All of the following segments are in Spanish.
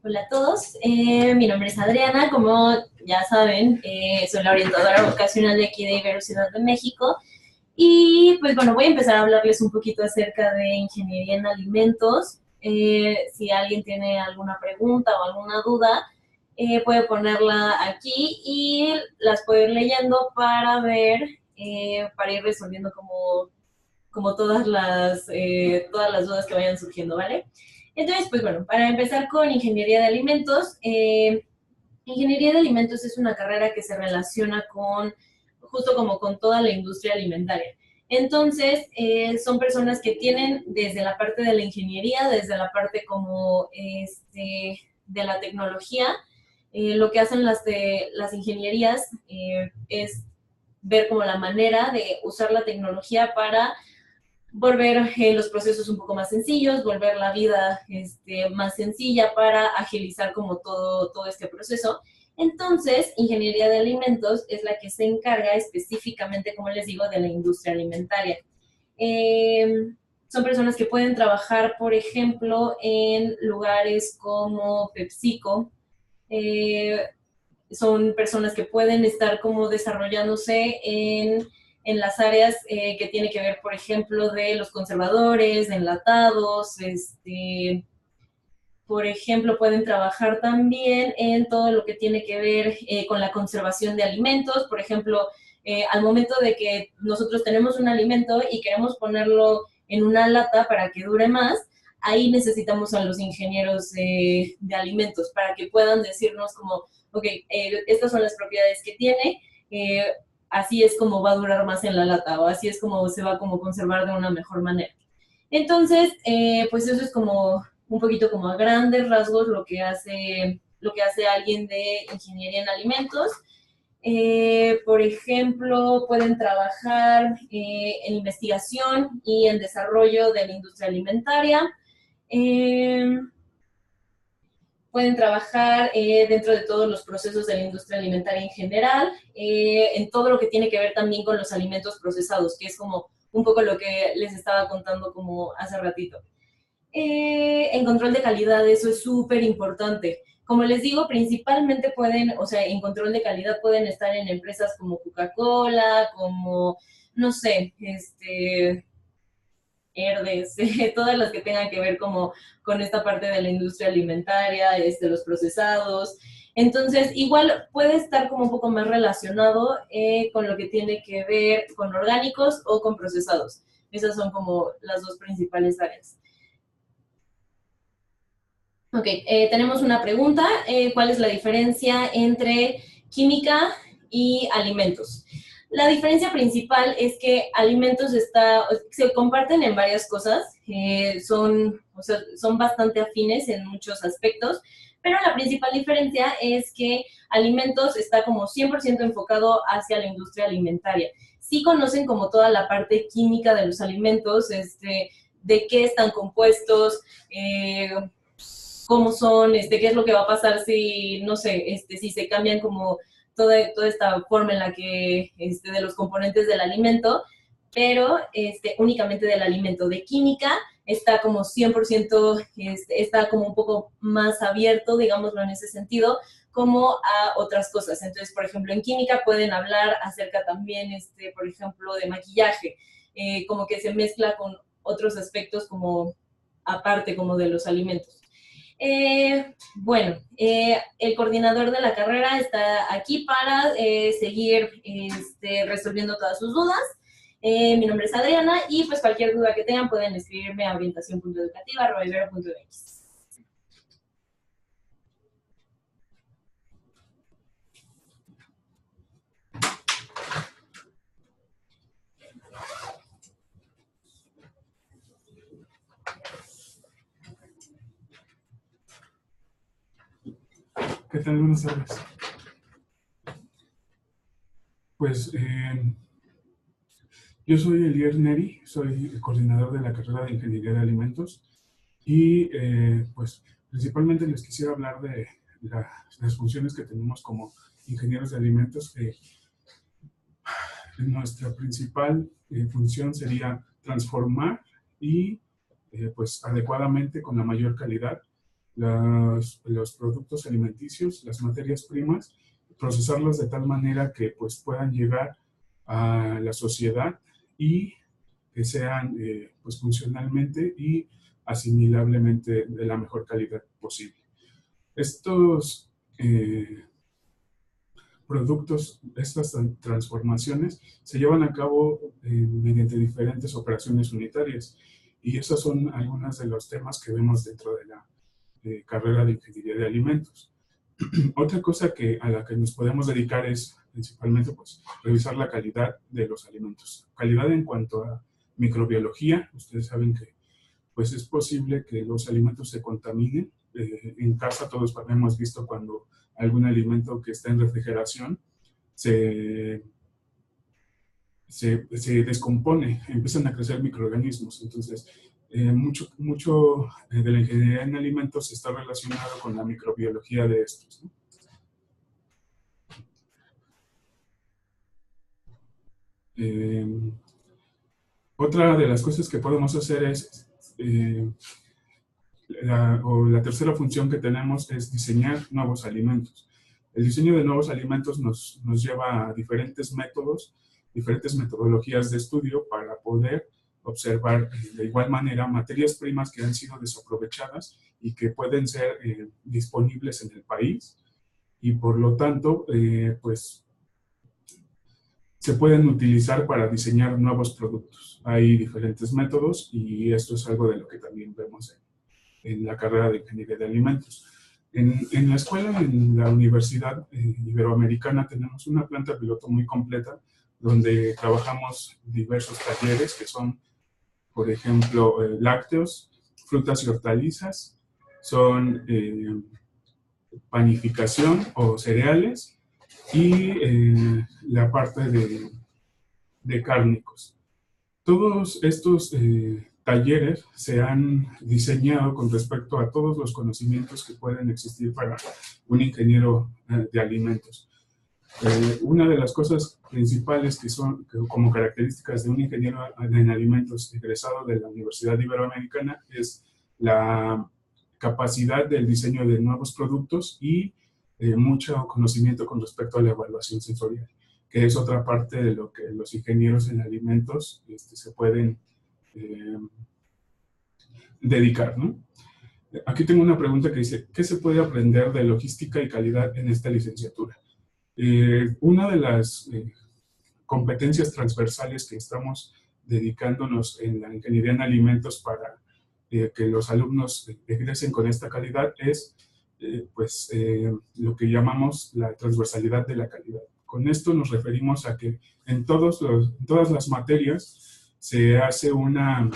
Hola a todos, mi nombre es Adriana, como ya saben, soy la orientadora vocacional de aquí de Ibero Ciudad de México. Y pues bueno, voy a empezar a hablarles un poquito acerca de ingeniería en alimentos. Si alguien tiene alguna pregunta o alguna duda, puede ponerla aquí y las puedo ir leyendo para ver, para ir resolviendo como todas las dudas que vayan surgiendo, ¿vale? Entonces, pues bueno, para empezar con ingeniería de alimentos, ingeniería de alimentos es una carrera que se relaciona con, justo como con toda la industria alimentaria. Entonces, son personas que tienen desde la parte de la ingeniería, desde la parte como de la tecnología, lo que hacen las ingenierías es ver como la manera de usar la tecnología para volver los procesos un poco más sencillos, volver la vida más sencilla para agilizar como todo este proceso. Entonces, ingeniería de alimentos es la que se encarga específicamente, como les digo, de la industria alimentaria. Eh, Son personas que pueden trabajar, por ejemplo, en lugares como PepsiCo. Eh, Son personas que pueden estar como desarrollándose en las áreas que tiene que ver, por ejemplo, de los conservadores, de enlatados, por ejemplo, pueden trabajar también en todo lo que tiene que ver con la conservación de alimentos. Por ejemplo, al momento de que nosotros tenemos un alimento y queremos ponerlo en una lata para que dure más, ahí necesitamos a los ingenieros de alimentos para que puedan decirnos como, ok, estas son las propiedades que tiene, así es como va a durar más en la lata o así es como se va a como conservar de una mejor manera. Entonces, pues eso es como un poquito como a grandes rasgos lo que hace alguien de ingeniería en alimentos. Por ejemplo, pueden trabajar en investigación y en desarrollo de la industria alimentaria. Eh, Pueden trabajar dentro de todos los procesos de la industria alimentaria en general, en todo lo que tiene que ver también con los alimentos procesados, que es como un poco lo que les estaba contando como hace ratito. En control de calidad, eso es súper importante. Como les digo, principalmente pueden, o sea, en control de calidad pueden estar en empresas como Coca-Cola, como, no sé, Herdes, todas las que tengan que ver como con esta parte de la industria alimentaria, los procesados. Entonces, igual puede estar como un poco más relacionado con lo que tiene que ver con orgánicos o con procesados. Esas son como las dos principales áreas. Ok, tenemos una pregunta. ¿Cuál es la diferencia entre química y alimentos? La diferencia principal es que alimentos se comparten en varias cosas, o sea, son bastante afines en muchos aspectos, pero la principal diferencia es que alimentos está como 100% enfocado hacia la industria alimentaria. Sí conocen como toda la parte química de los alimentos, de qué están compuestos, cómo son, qué es lo que va a pasar si, no sé, si se cambian como toda esta forma en la que, de los componentes del alimento, pero únicamente del alimento. De química está como 100%, está como un poco más abierto, digámoslo en ese sentido, como a otras cosas. Entonces, por ejemplo, en química pueden hablar acerca también, por ejemplo, de maquillaje, como que se mezcla con otros aspectos como aparte como de los alimentos. Bueno, el coordinador de la carrera está aquí para seguir resolviendo todas sus dudas. Mi nombre es Adriana y pues cualquier duda que tengan pueden escribirme a orientación.educativa@ibero.mx. ¿Qué tal? Buenas tardes. Pues yo soy Elier Neri, soy el coordinador de la carrera de Ingeniería de Alimentos y pues principalmente les quisiera hablar de las funciones que tenemos como ingenieros de alimentos. Nuestra principal función sería transformar y pues adecuadamente, con la mayor calidad, los productos alimenticios, las materias primas, procesarlos de tal manera que pues puedan llegar a la sociedad y que sean pues funcionalmente y asimilablemente de la mejor calidad posible. Estos productos, estas transformaciones se llevan a cabo mediante diferentes operaciones unitarias, y esos son algunos de los temas que vemos dentro de la carrera de Ingeniería de Alimentos. Otra cosa a la que nos podemos dedicar es principalmente pues, revisar la calidad de los alimentos. Calidad en cuanto a microbiología. Ustedes saben que pues, es posible que los alimentos se contaminen. En casa todos hemos visto cuando algún alimento que está en refrigeración se descompone, empiezan a crecer microorganismos. Entonces, mucho de la ingeniería en alimentos está relacionado con la microbiología de estos, ¿no? Otra de las cosas que podemos hacer es, la tercera función que tenemos es diseñar nuevos alimentos. El diseño de nuevos alimentos nos lleva a diferentes métodos, diferentes metodologías de estudio para poder observar de igual manera materias primas que han sido desaprovechadas y que pueden ser disponibles en el país, y por lo tanto pues se pueden utilizar para diseñar nuevos productos. Hay diferentes métodos y esto es algo de lo que también vemos en la carrera de Ingeniería de Alimentos. En la escuela, en la Universidad Iberoamericana, tenemos una planta piloto muy completa donde trabajamos diversos talleres que son, por ejemplo, lácteos, frutas y hortalizas, son panificación o cereales y la parte de cárnicos. Todos estos talleres se han diseñado con respecto a todos los conocimientos que pueden existir para un ingeniero de alimentos. Una de las cosas principales que son como características de un ingeniero en alimentos egresado de la Universidad Iberoamericana es la capacidad del diseño de nuevos productos y mucho conocimiento con respecto a la evaluación sensorial, que es otra parte de lo que los ingenieros en alimentos se pueden dedicar, ¿no? Aquí tengo una pregunta que dice, ¿qué se puede aprender de logística y calidad en esta licenciatura? Una de las competencias transversales que estamos dedicándonos en la ingeniería en alimentos para que los alumnos egresen con esta calidad es lo que llamamos la transversalidad de la calidad. Con esto nos referimos a que en todas las materias se hace una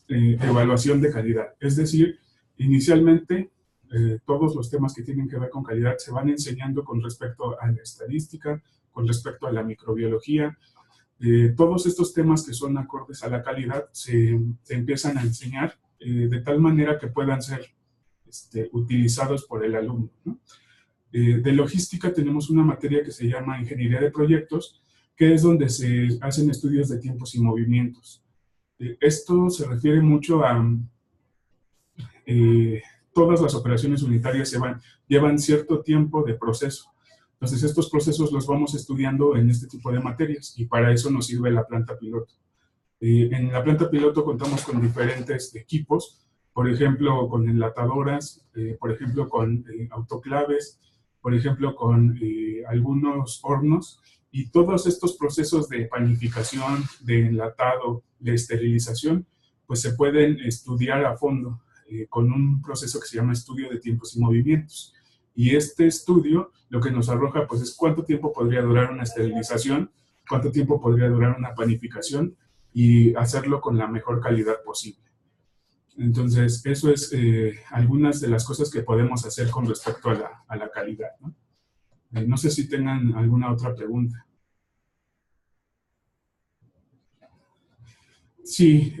evaluación de calidad. Es decir, inicialmente todos los temas que tienen que ver con calidad se van enseñando con respecto a la estadística, con respecto a la microbiología. Todos estos temas que son acordes a la calidad se empiezan a enseñar de tal manera que puedan ser utilizados por el alumno, ¿no? De logística tenemos una materia que se llama Ingeniería de Proyectos, que es donde se hacen estudios de tiempos y movimientos. Esto se refiere mucho a todas las operaciones unitarias llevan cierto tiempo de proceso. Entonces, estos procesos los vamos estudiando en este tipo de materias y para eso nos sirve la planta piloto. En la planta piloto contamos con diferentes equipos, por ejemplo, con enlatadoras, por ejemplo, con autoclaves, por ejemplo, con algunos hornos, y todos estos procesos de panificación, de enlatado, de esterilización, pues se pueden estudiar a fondo con un proceso que se llama estudio de tiempos y movimientos. Y este estudio lo que nos arroja pues es cuánto tiempo podría durar una esterilización, cuánto tiempo podría durar una panificación y hacerlo con la mejor calidad posible. Entonces, eso es algunas de las cosas que podemos hacer con respecto a la calidad, ¿no? No sé si tengan alguna otra pregunta. Sí,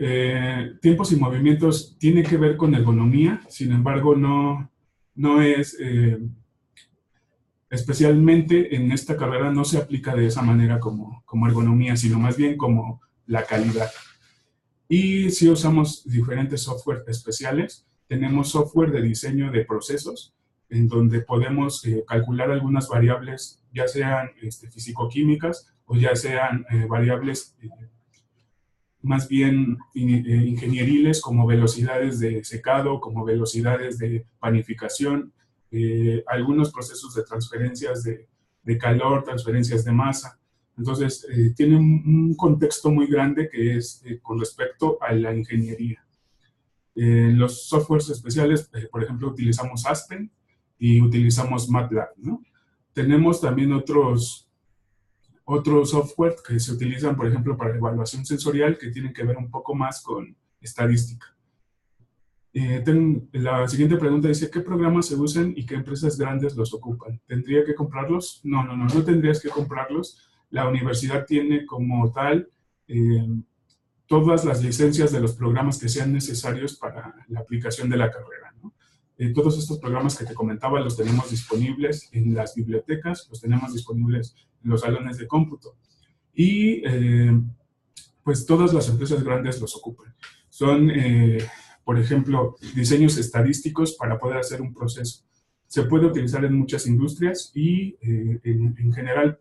tiempos y movimientos tiene que ver con ergonomía, sin embargo, no es, especialmente en esta carrera no se aplica de esa manera como ergonomía, sino más bien como la calidad. Y si usamos diferentes software especiales, tenemos software de diseño de procesos, en donde podemos calcular algunas variables, ya sean físico-químicas o ya sean variables más bien ingenieriles, como velocidades de secado, como velocidades de panificación, algunos procesos de transferencias de calor, transferencias de masa. Entonces, tiene un contexto muy grande que es con respecto a la ingeniería. Los softwares especiales, por ejemplo, utilizamos Aspen y utilizamos MATLAB, ¿no? Tenemos también otros software que se utilizan, por ejemplo, para evaluación sensorial, que tienen que ver un poco más con estadística. La siguiente pregunta dice, ¿qué programas se usan y qué empresas grandes los ocupan? ¿Tendría que comprarlos? No tendrías que comprarlos. La universidad tiene como tal todas las licencias de los programas que sean necesarios para la aplicación de la carrera, ¿no? Todos estos programas que te comentaba los tenemos disponibles en las bibliotecas, los tenemos disponibles en los salones de cómputo. Y pues todas las empresas grandes los ocupan. Son, por ejemplo, diseños estadísticos para poder hacer un proceso. Se puede utilizar en muchas industrias y en general,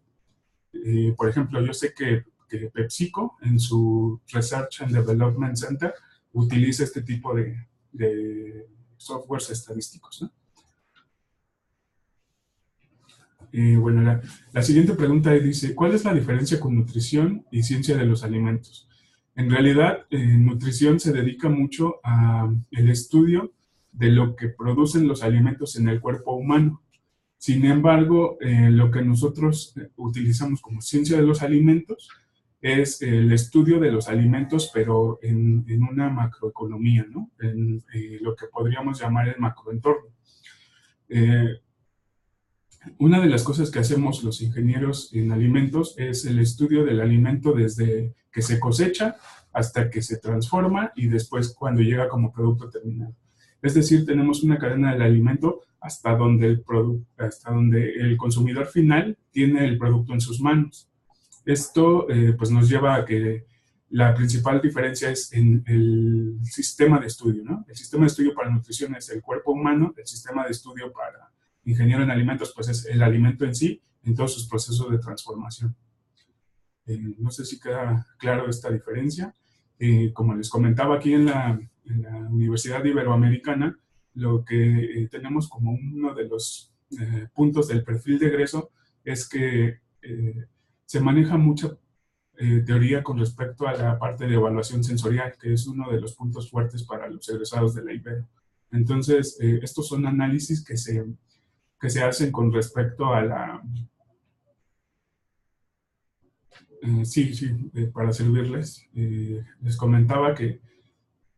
por ejemplo, yo sé que PepsiCo en su Research and Development Center utiliza este tipo de softwares estadísticos, ¿no? Bueno, la siguiente pregunta dice, ¿cuál es la diferencia con nutrición y ciencia de los alimentos? En realidad, nutrición se dedica mucho al estudio de lo que producen los alimentos en el cuerpo humano. Sin embargo, lo que nosotros utilizamos como ciencia de los alimentos es el estudio de los alimentos, pero en una macroeconomía, ¿no? En lo que podríamos llamar el macroentorno. Una de las cosas que hacemos los ingenieros en alimentos es el estudio del alimento desde que se cosecha hasta que se transforma y después cuando llega como producto terminado. Es decir, tenemos una cadena del alimento hasta donde el consumidor final tiene el producto en sus manos. Esto pues nos lleva a que la principal diferencia es en el sistema de estudio, ¿no? El sistema de estudio para nutrición es el cuerpo humano, el sistema de estudio para ingeniero en alimentos pues es el alimento en sí, en todos sus procesos de transformación. No sé si queda claro esta diferencia. Como les comentaba, aquí en la Universidad Iberoamericana, lo que tenemos como uno de los puntos del perfil de egreso es que se maneja mucha teoría con respecto a la parte de evaluación sensorial, que es uno de los puntos fuertes para los egresados de la Ibero. Entonces, estos son análisis que se hacen con respecto a la... para servirles, les comentaba que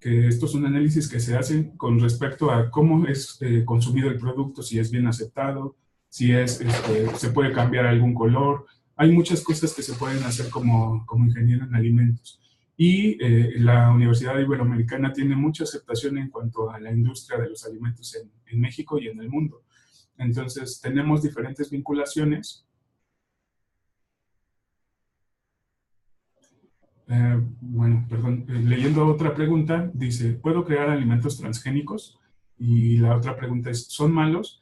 estos son análisis que se hacen con respecto a cómo es consumido el producto, si es bien aceptado, si se puede cambiar algún color. Hay muchas cosas que se pueden hacer como ingeniero en alimentos. Y la Universidad Iberoamericana tiene mucha aceptación en cuanto a la industria de los alimentos en México y en el mundo. Entonces, tenemos diferentes vinculaciones. Bueno, perdón, leyendo otra pregunta, dice, ¿puedo crear alimentos transgénicos? Y la otra pregunta es, ¿son malos?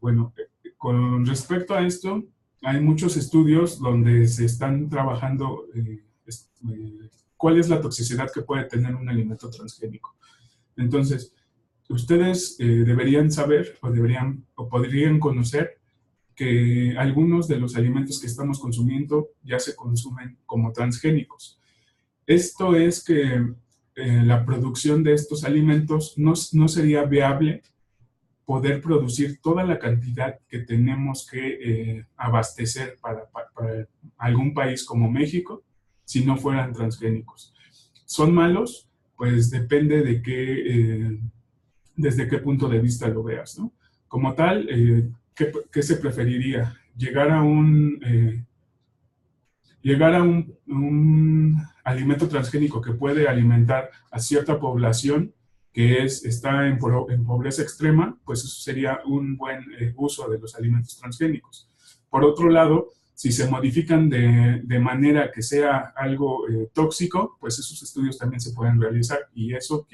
Bueno, con respecto a esto, hay muchos estudios donde se están trabajando cuál es la toxicidad que puede tener un alimento transgénico. Entonces, ustedes deberían saber o podrían conocer que algunos de los alimentos que estamos consumiendo ya se consumen como transgénicos. Esto es que la producción de estos alimentos no sería viable poder producir toda la cantidad que tenemos que abastecer para algún país como México si no fueran transgénicos. ¿Son malos? Pues depende de desde qué punto de vista lo veas, ¿no? Como tal, ¿qué se preferiría? ¿Llegar a un alimento transgénico que puede alimentar a cierta población que está en pobreza extrema? Pues eso sería un buen uso de los alimentos transgénicos. Por otro lado, Si se modifican de manera que sea algo tóxico, pues esos estudios también se pueden realizar y eso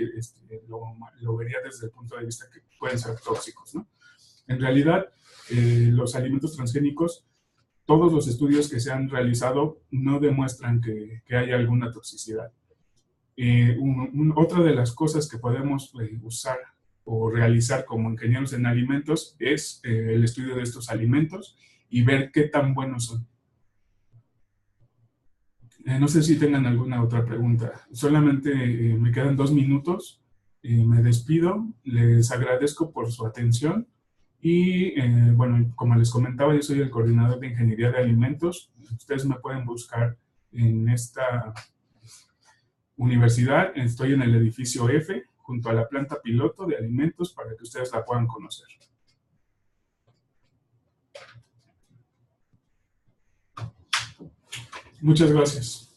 lo vería desde el punto de vista que pueden ser tóxicos, ¿no? En realidad, los alimentos transgénicos, todos los estudios que se han realizado no demuestran que haya alguna toxicidad. Otra de las cosas que podemos usar o realizar como ingenieros en alimentos es el estudio de estos alimentos y ver qué tan buenos son. No sé si tengan alguna otra pregunta. Solamente me quedan 2 minutos. Me despido. Les agradezco por su atención. Y bueno, como les comentaba, yo soy el coordinador de Ingeniería de Alimentos. Ustedes me pueden buscar en esta universidad. Estoy en el edificio F, junto a la planta piloto de alimentos, para que ustedes la puedan conocer. Muchas gracias.